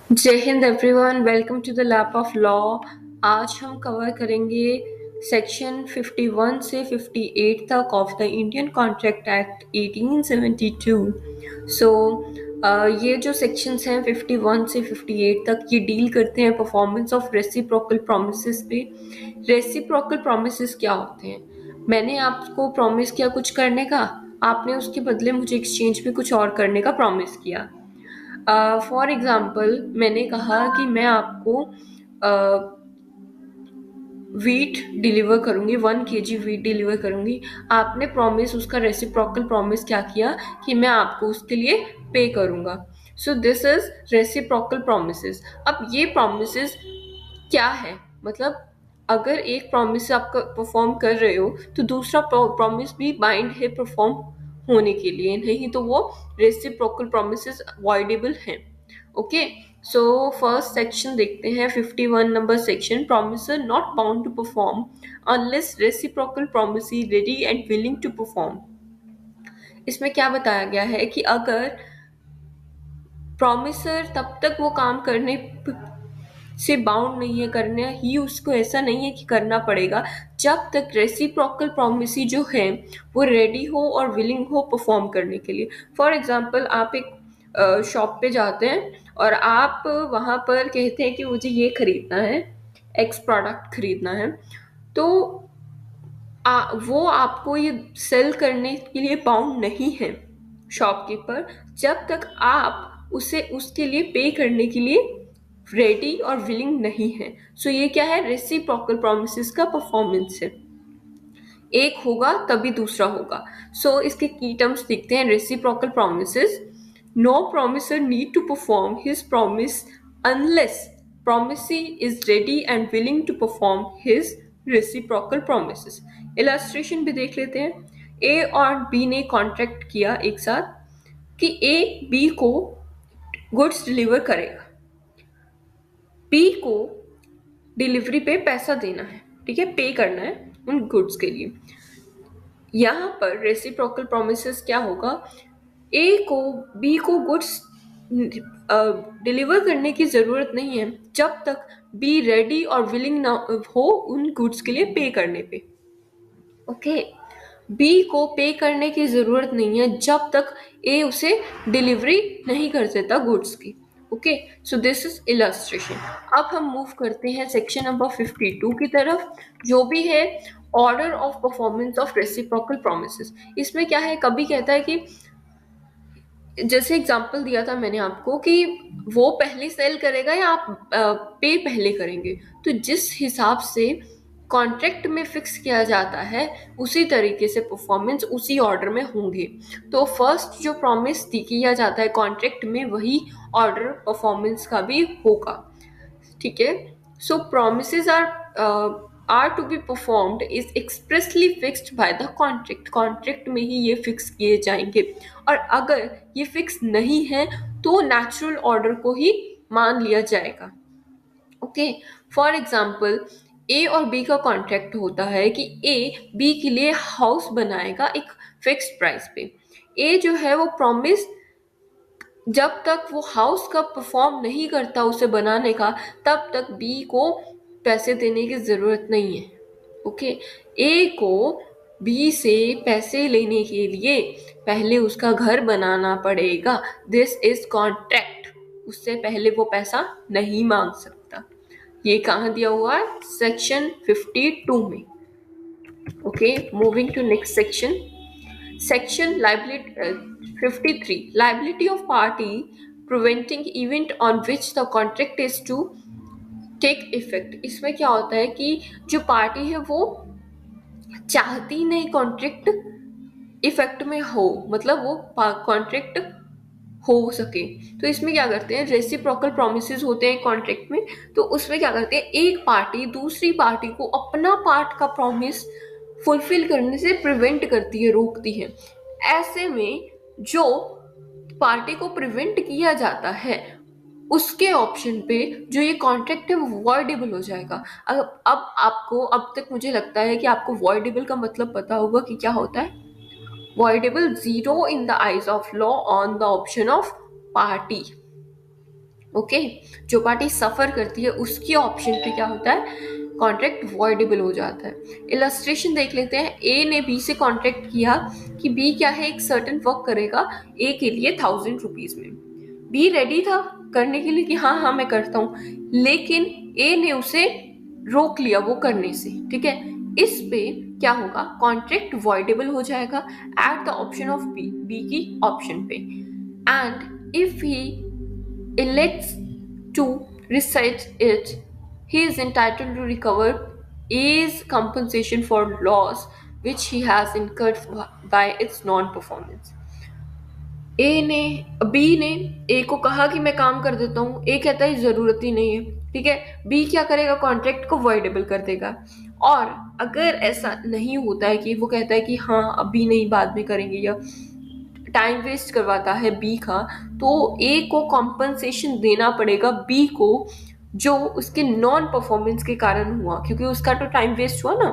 जय हिंद everyone, welcome to the lab of law. आज हम कवर करेंगे सेक्शन 51 से 58 तक of the Indian Contract Act 1872। ये जो सेक्शंस हैं 51 से 58 तक ये डील करते हैं परफॉर्मेंस ऑफ रेसिप्रोकल प्रोमिसेस पे। रेसिप्रोकल प्रोमिसेस क्या होते हैं? मैंने आपको प्रॉमिस किया कुछ करने का, आपने उसके बदले मुझे एक्सचेंज में कुछ और करने का प्रॉमिस किया। फॉर एग्जाम्पल मैंने कहा कि मैं आपको वीट डिलीवर करूंगी, 1 kg वीट डिलीवर करूंगी। आपने प्रॉमिस, उसका रेसिप्रोकल प्रॉमिस क्या किया कि मैं आपको उसके लिए पे करूंगा। So this is reciprocal promises. अब ये प्रोमिसेस क्या है? मतलब अगर एक प्रॉमिस आप परफॉर्म कर रहे हो तो दूसरा प्रॉमिस भी बाइंड है परफॉर्म होने के लिए, नहीं तो वो रेसिप्रोकल प्रोमिसेस अवॉइडेबल हैं। ओके, सो फर्स्ट सेक्शन देखते हैं 51 number section. Promisor not bound to perform unless reciprocal promisee ready and willing to perform. इसमें क्या बताया गया है कि अगर प्रॉमिसर तब तक वो काम करने से बाउंड नहीं है, करना ही उसको ऐसा नहीं है कि करना पड़ेगा जब तक रेसिप्रोकल प्रॉमिसी जो है वो रेडी हो और विलिंग हो परफॉर्म करने के लिए। फॉर एग्जांपल आप एक शॉप पे जाते हैं और आप वहां पर कहते हैं कि मुझे ये खरीदना है, एक्स प्रोडक्ट खरीदना है, तो वो आपको ये सेल करने के लिए बाउंड नहीं है शॉपकीपर, जब तक आप उसे उसके लिए पे करने के लिए रेडी और विलिंग नहीं है। सो ये क्या है? रेसिप्रोकल प्रोमिसेस का परफॉर्मेंस है। एक होगा तभी दूसरा होगा। सो इसके की टर्म्स दिखते हैं। Reciprocal promises: no promisor need to perform his promise unless promisee is ready and willing to perform his reciprocal promises। Illustration भी देख लेते हैं। ए और बी ने कॉन्ट्रैक्ट किया एक साथ कि ए बी को गुड्स डिलीवर करेगा, बी को डिलीवरी पे पैसा देना है, ठीक है, पे करना है उन गुड्स के लिए। यहाँ पर रेसिप्रोकल प्रोमिसेस क्या होगा? ए को बी को गुड्स डिलीवर करने की जरूरत नहीं है जब तक बी रेडी और विलिंग ना हो उन गुड्स के लिए पे करने पे। ओके, बी को पे करने की जरूरत नहीं है जब तक ए उसे डिलीवरी नहीं कर देता गुड्स की। Okay, so this is illustration. अब हम मूव करते हैं सेक्शन नंबर 52 की तरफ, जो भी है order of performance of reciprocal promises. इसमें क्या है, कभी कहता है कि जैसे एग्जांपल दिया था मैंने आपको कि वो पहले सेल करेगा या आप पे पहले करेंगे, तो जिस हिसाब से कॉन्ट्रैक्ट में फिक्स किया जाता है उसी तरीके से परफॉर्मेंस उसी ऑर्डर में होंगे। तो फर्स्ट जो प्रॉमिस किया जाता है कॉन्ट्रैक्ट में वही ऑर्डर परफॉर्मेंस का भी होगा, ठीक है। So promises are to be performed is expressly fixed by the contract. Contract में ही ये फिक्स किए जाएंगे, और अगर ये फिक्स नहीं है तो नेचुरल ऑर्डर को ही मान लिया जाएगा। ओके, फॉर एग्जाम्पल ए और बी का कॉन्ट्रैक्ट होता है कि ए बी के लिए हाउस बनाएगा एक फिक्स्ड प्राइस पे। ए जो है वो प्रॉमिस, जब तक वो हाउस का परफॉर्म नहीं करता उसे बनाने का, तब तक बी को पैसे देने की जरूरत नहीं है। ओके, ए को बी से पैसे लेने के लिए पहले उसका घर बनाना पड़ेगा। This is contract. उससे पहले वो पैसा नहीं मांग सकता। ये कहाँ दिया हुआ है? सेक्शन 52 में। Okay, moving to next section. Section liability 53, liability of party preventing event on which the contract is to take effect। इसमें क्या होता है कि जो पार्टी है वो चाहती नहीं कॉन्ट्रैक्ट इफेक्ट में हो, मतलब वो कॉन्ट्रैक्ट हो सके, तो इसमें क्या करते हैं, रेसिप्रोकल प्रोमिसेस होते हैं कॉन्ट्रैक्ट में। तो उसमें क्या करते हैं, एक पार्टी दूसरी पार्टी को अपना पार्ट का प्रॉमिस फुलफिल करने से प्रिवेंट करती है, रोकती है। ऐसे में जो पार्टी को प्रिवेंट किया जाता है उसके ऑप्शन पे जो ये कॉन्ट्रैक्ट है वो वॉइडेबल हो जाएगा। अब आपको, अब तक मुझे लगता है कि आपको वॉइडेबल का मतलब पता होगा कि क्या होता है। Voidable, zero in the eyes of law on the option of party। Okay, जो पार्टी सफर करती है उसकी ऑप्शन पे क्या होता है, कॉन्ट्रैक्ट वॉइडेबल हो जाता है। इलस्ट्रेशन देख लेते हैं। ए ने बी से कॉन्ट्रैक्ट किया कि बी क्या है, एक सर्टन वर्क करेगा ए के लिए 1000 रुपीज में। बी रेडी था करने के लिए कि हाँ हाँ मैं करता हूँ, लेकिन ए ने उसे रोक लिया वो करने से, ठीक है। इस पे क्या होगा, कॉन्ट्रैक्ट वॉइडेबल हो जाएगा at the option of B, B की ऑप्शन पे। And if he elects to rescind it, he is entitled to recover A's compensation for loss which he has incurred by its non-performance. ए ने B ने ए को कहा कि मैं काम कर देता हूँ, ए कहता है जरूरत ही नहीं है, ठीक है। बी क्या करेगा, कॉन्ट्रैक्ट को वॉइडेबल कर देगा। और अगर ऐसा नहीं होता है कि वो कहता है कि हाँ अभी नहीं बाद में करेंगे, या टाइम वेस्ट करवाता है बी का, तो ए को कॉम्पनसेशन देना पड़ेगा बी को, जो उसके नॉन परफॉर्मेंस के कारण हुआ, क्योंकि उसका तो टाइम वेस्ट हुआ ना।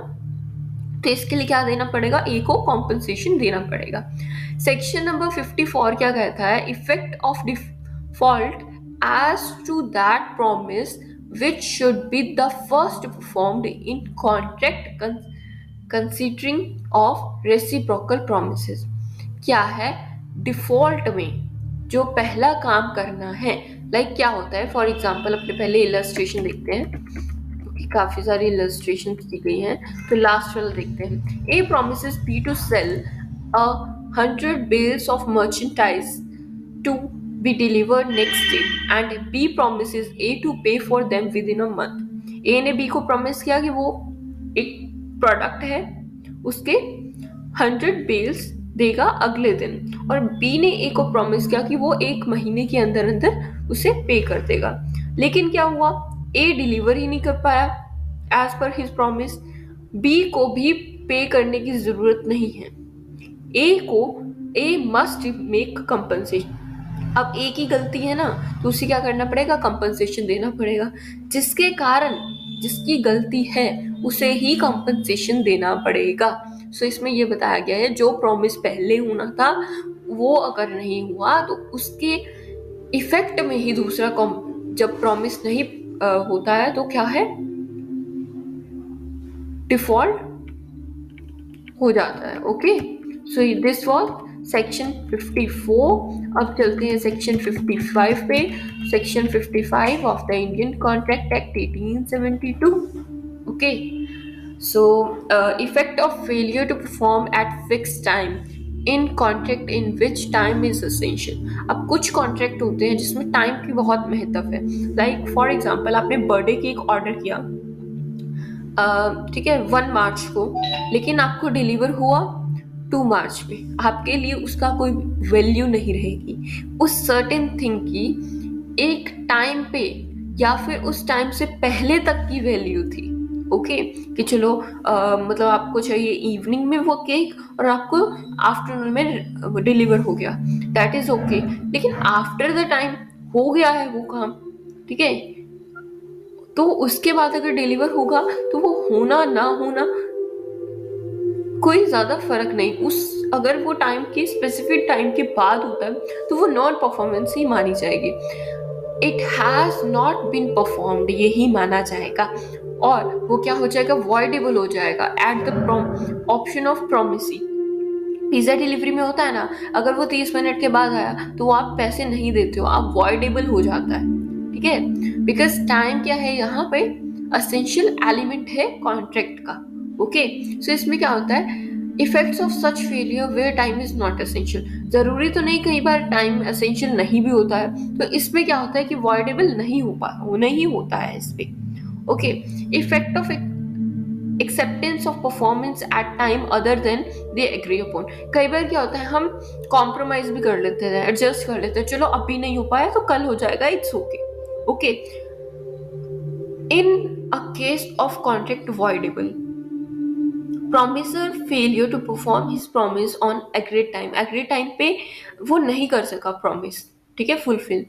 तो इसके लिए क्या देना पड़ेगा, ए को कॉम्पनसेशन देना पड़ेगा। सेक्शन नंबर 54 क्या कहता है, effect of default as to that promise which should be the first performed in contract considering of reciprocal promises। क्या है, डिफॉल्ट में जो पहला काम करना है, लाइक क्या होता है, फॉर एग्जाम्पल अपने पहले इलस्ट्रेशन देखते हैं, काफी सारी इलस्ट्रेशन की गई हैं, तो लास्ट वाला देखते हैं। A promises B to sell 100 bales of merchandise to be delivered next day and B promises A to pay for them within a month। A ने B को प्रॉमिस किया कि वो एक प्रोडक्ट है उसके 100 बेल्स देगा अगले दिन, और बी ने ए को प्रॉमिस किया कि वो 1 महीने के अंदर अंदर उसे पे कर देगा। लेकिन क्या हुआ, ए डिलीवर ही नहीं कर पाया as per his promise. B को भी पे करने की जरूरत नहीं है, ए मस्ट मेक कंपनसेशन। अब ए की गलती है ना, तो उसे क्या करना पड़ेगा, कंपनसेशन देना पड़ेगा, जिसके कारण जिसकी गलती है उसे ही कंपनसेशन देना पड़ेगा। सो इसमें ये बताया गया है जो प्रॉमिस पहले होना था वो अगर नहीं हुआ तो उसके इफेक्ट में ही दूसरा जब प्रॉमिस नहीं होता है तो क्या है, डिफॉल्ट हो जाता है। Okay, so this was section 54। अब चलते हैं सेक्शन 55 पे। Section 55 of the Indian Contract Act 1872। Okay, so effect of failure to perform at fix time in contract in which time is essential. अब कुछ कॉन्ट्रैक्ट होते हैं जिसमें टाइम की बहुत महत्व है, लाइक फॉर एग्जाम्पल आपने बर्थडे केक ऑर्डर किया, ठीक है, 1 मार्च को, लेकिन आपको डिलीवर हुआ 2 मार्च में, आपके लिए उसका कोई वैल्यू नहीं रहेगी। उस सर्टेन थिंग की एक टाइम पे या फिर उस टाइम से पहले तक की वैल्यू थी। ओके, कि चलो मतलब आपको चाहिए इवनिंग में वो केक और आपको आफ्टरनून में डिलीवर हो गया, दैट इज ओके। लेकिन आफ्टर द टाइम हो गया है वो काम, ठीक है, तो उसके बाद अगर डिलीवर होगा तो वो होना ना होना कोई ज्यादा फर्क नहीं। उस अगर वो टाइम के स्पेसिफिक टाइम के बाद होता है तो वो नॉन परफॉर्मेंस ही मानी जाएगी, it has not been performed यही माना जाएगा, और वो क्या हो जाएगा, वॉइडेबल हो जाएगा at the option of promisee. Pizza delivery में होता है ना, अगर वो 30 मिनट के बाद आया तो वो आप पैसे नहीं देते हो, आप वॉइडेबल हो जाता है, ठीक है, बिकॉज टाइम क्या है यहाँ पे, असेंशियल एलिमेंट है कॉन्ट्रैक्ट का। ओके, सो इसमें क्या होता है, effects of such failure where time is not essential. जरूरी तो नहीं, कई बार टाइम एसेंशियल नहीं भी होता है, तो इसमें क्या होता है कि वॉइडेबल नहीं होता है इस पे। Okay, effect of acceptance of performance at time other than they agree upon. कई बार क्या होता है, हम कॉम्प्रोमाइज भी कर लेते हैं, एडजस्ट कर लेते हैं, चलो अभी नहीं हो पाया तो कल हो जाएगा, it's okay. Okay, in a case of contract voidable, promisor failure to perform his promise on agreed time, agreed time पे वो नहीं कर सका प्रॉमिस, ठीक है, फुलफिल,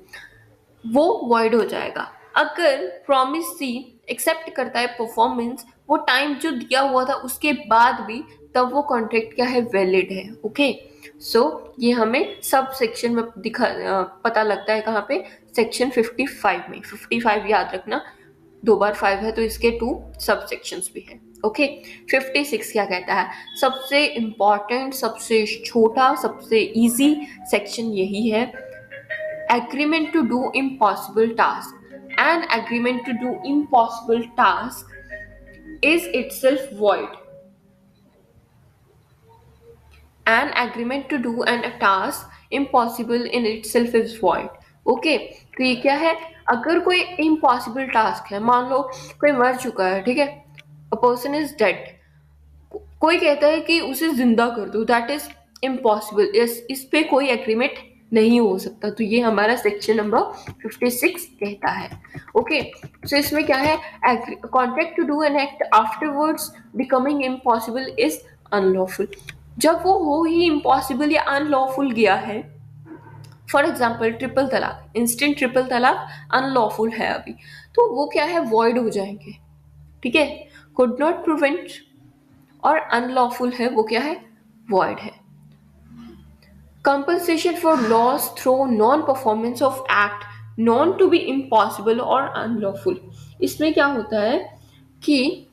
वो वॉइड हो जाएगा। अगर प्रॉमिस सी एक्सेप्ट करता है परफॉर्मेंस वो टाइम जो दिया हुआ था उसके बाद भी, तब वो कॉन्ट्रैक्ट क्या है, वैलिड है। ओके, सो ये हमें सब सेक्शन में पता लगता है कहाँ पे, सेक्शन 55 में। 55 याद रखना, 2 बार 5 है तो इसके 2 सब सेक्शंस भी हैं। ओके, 56 क्या कहता है? सबसे इम्पॉर्टेंट, सबसे छोटा, सबसे इजी सेक्शन यही है, agreement to do impossible task. An agreement to do impossible task is itself void. An agreement to do a task impossible in itself is void. Okay, तो ये क्या है? अगर कोई इम्पॉसिबल टास्क है, मान लो कोई मर चुका है, ठीक है, अ पर्सन इज डेड, कोई कहता है कि उसे जिंदा कर दो, दैट इज इम्पॉसिबल, इस पे कोई एग्रीमेंट नहीं हो सकता। तो ये हमारा सेक्शन नंबर 56 कहता है। ओके, सो इसमें क्या है, contract to do an act afterwards becoming impossible is unlawful. जब वो हो ही इम्पॉसिबल या अनलॉफुल गया है, फॉर एग्जाम्पल ट्रिपल तलाक, इंस्टेंट ट्रिपल तलाक अनलॉफुल है अभी, तो वो क्या है, वॉइड हो जाएंगे। ठीक है, कुड नॉट प्रिवेंट और अनलॉफुल है, वो क्या है, वॉइड है। Compensation for loss through non performance of act known to be impossible और अनलॉफुल, इसमें क्या होता है कि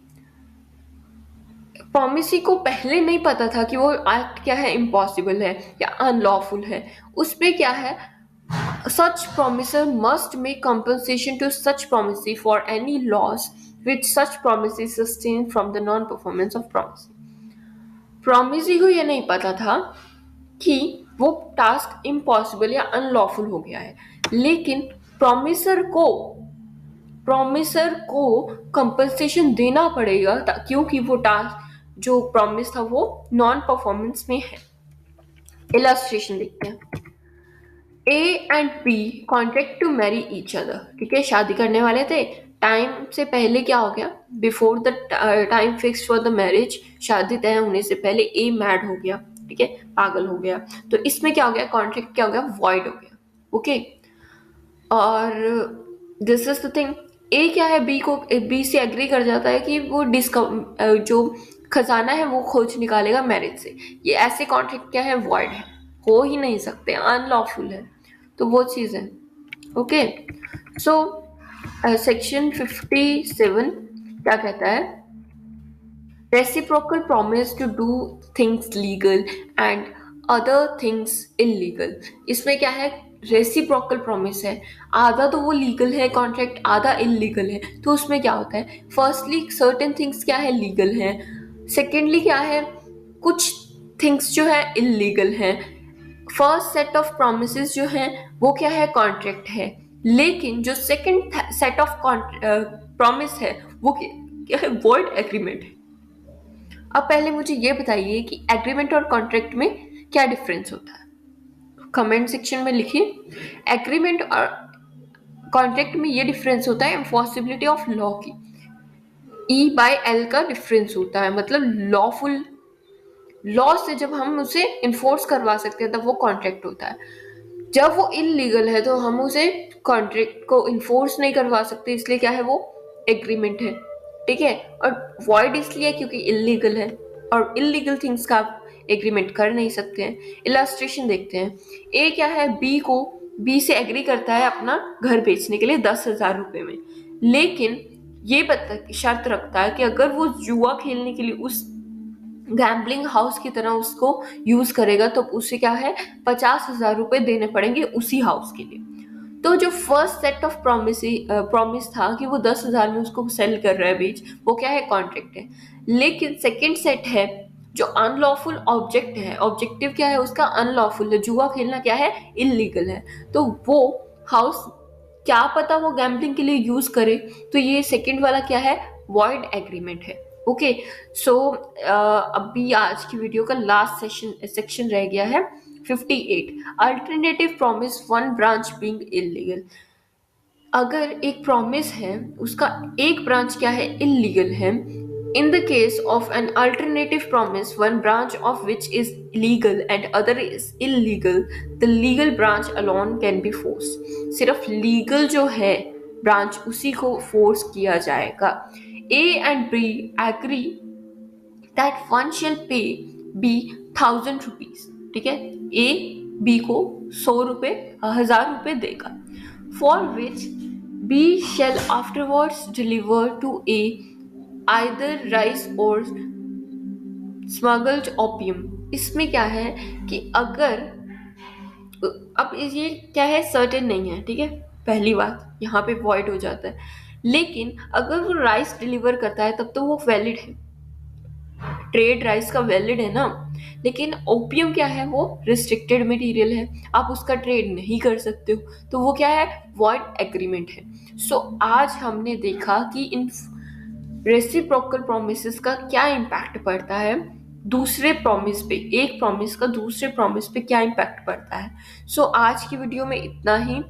प्रॉमिसी को पहले नहीं पता था कि वो एक्ट क्या है, इम्पॉसिबल है या अनलॉफुल है, उस पे क्या है, such promiser must make compensation to such promisee for any loss which such promisee sustained from the non-performance of promisee. promisee को ये नहीं पता था कि वो टास्क इम्पॉसिबल या अनलॉफुल हो गया है, लेकिन प्रॉमिसर को कंपनसेशन देना पड़ेगा क्योंकि वो टास्क जो प्रॉमिस था वो नॉन परफॉर्मेंस में है। इलस्ट्रेशन देखते हैं। A and B contract to marry each other, ठीक है, शादी करने वाले थे, टाइम से पहले क्या हो गया, before the time fix for the marriage, शादी तय होने से पहले ए मैड हो गया, ठीक है, पागल हो गया, तो इसमें क्या हो गया, कॉन्ट्रैक्ट क्या हो गया, वॉइड हो गया। ओके, और दिस इज द थिंग, ए क्या है, बी से एग्री कर जाता है कि वो जो खजाना है वो खोज निकालेगा मैरिज से, ये ऐसे कॉन्ट्रैक्ट क्या है, वॉइड है, हो ही नहीं सकते, अनलॉफुल है, तो वो चीज़ है। ओके, सो सेक्शन 57 क्या कहता है, reciprocal promise to do things legal and other things illegal. इसमें क्या है, रेसिप्रोकल प्रॉमिस है, आधा तो वो लीगल है कॉन्ट्रैक्ट, आधा इलीगल है, तो उसमें क्या होता है, फर्स्टली सर्टेन थिंग्स क्या है, लीगल है, सेकेंडली क्या है, कुछ थिंग्स जो है इलीगल है, फर्स्ट सेट ऑफ प्रोमिसेस जो हैं वो क्या है, कॉन्ट्रैक्ट है, लेकिन जो सेकंड सेट ऑफ प्रॉमिस है वो क्या है, वॉइड एग्रीमेंट है। अब पहले मुझे ये बताइए कि एग्रीमेंट और कॉन्ट्रैक्ट में क्या डिफरेंस होता है, कमेंट सेक्शन में लिखिए। एग्रीमेंट और कॉन्ट्रैक्ट में ये डिफरेंस होता है एनफोर्सिबिलिटी ऑफ लॉ की, ई बाय एल का डिफरेंस होता है, मतलब लॉफुल, लॉ से जब हम उसे इन्फोर्स करवा सकते हैं तब वो कॉन्ट्रैक्ट होता है, जब वो इलीगल है तो हम उसे कॉन्ट्रैक्ट को इन्फोर्स नहीं करवा सकते, इसलिए क्या है, वो एग्रीमेंट है। ठीक है, और वॉइड इसलिए क्योंकि इलीगल है, और इलीगल थिंग्स का आप एग्रीमेंट कर नहीं सकते हैं। इलस्ट्रेशन देखते हैं। ए क्या है, बी से एग्री करता है अपना घर बेचने के लिए 10,000 रुपये में, लेकिन ये शर्त रखता है कि अगर वो जुआ खेलने के लिए उस गैम्बलिंग हाउस की तरह उसको यूज करेगा तो उसे क्या है, 50,000 रुपये देने पड़ेंगे उसी हाउस के लिए। तो जो फर्स्ट सेट ऑफ प्रॉमिस था कि वो 10,000 में उसको सेल कर रहा है बीच, वो क्या है, कॉन्ट्रैक्ट है, लेकिन सेकेंड सेट है जो अनलॉफुल ऑब्जेक्ट है, ऑब्जेक्टिव क्या है उसका, अनलॉफुल है, जुआ खेलना क्या है, इलीगल है, तो वो हाउस क्या पता वो गैम्बलिंग के लिए यूज करे, तो ये सेकेंड वाला क्या है, वॉइड एग्रीमेंट है। ओके, सो अभी आज की वीडियो का लास्ट सेक्शन रह गया है 58, alternative promise one branch being illegal. अगर एक प्रॉमिस है उसका एक ब्रांच क्या है, इलीगल है, in the case of an alternative promise one branch of which is legal and other is illegal, the legal branch alone can be force. सिर्फ legal जो है ब्रांच उसी को फोर्स किया जाएगा। A and B agree that one shall pay B 1,000 rupees, ठीक है, A B को 1,000 रुपए देगा, for which B shall afterwards deliver to A either rice or smuggled opium. इसमें क्या है कि अगर, अब ये क्या है, सर्टेन नहीं है, ठीक है, पहली बात यहाँ पे वॉइड हो जाता है, लेकिन अगर वो राइस डिलीवर करता है तब तो वो वैलिड है, ट्रेड राइस का वैलिड है ना। लेकिन ओपियम क्या है, वो रिस्ट्रिक्टेड मटेरियल है, आप उसका ट्रेड नहीं कर सकते हो, तो वो क्या है, वॉइड एग्रीमेंट है। सो आज हमने देखा कि इन रेसिप्रोकल प्रोमिसेस का क्या इम्पैक्ट पड़ता है दूसरे प्रॉमिस पे, एक प्रॉमिस का दूसरे प्रॉमिस पे क्या इम्पैक्ट पड़ता है। सो आज की वीडियो में इतना ही।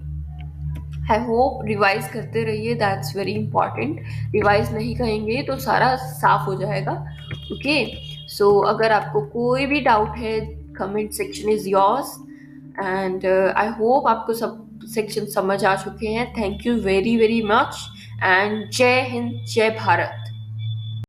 आई होप रिवाइज करते रहिए, दैट्स वेरी इंपॉर्टेंट। रिवाइज नहीं करेंगे तो सारा साफ हो जाएगा। ओके, सो अगर आपको कोई भी डाउट है, comment section is yours, and I hope आपको सब सेक्शन समझ आ चुके हैं। Thank you very very much, and जय हिंद, जय भारत।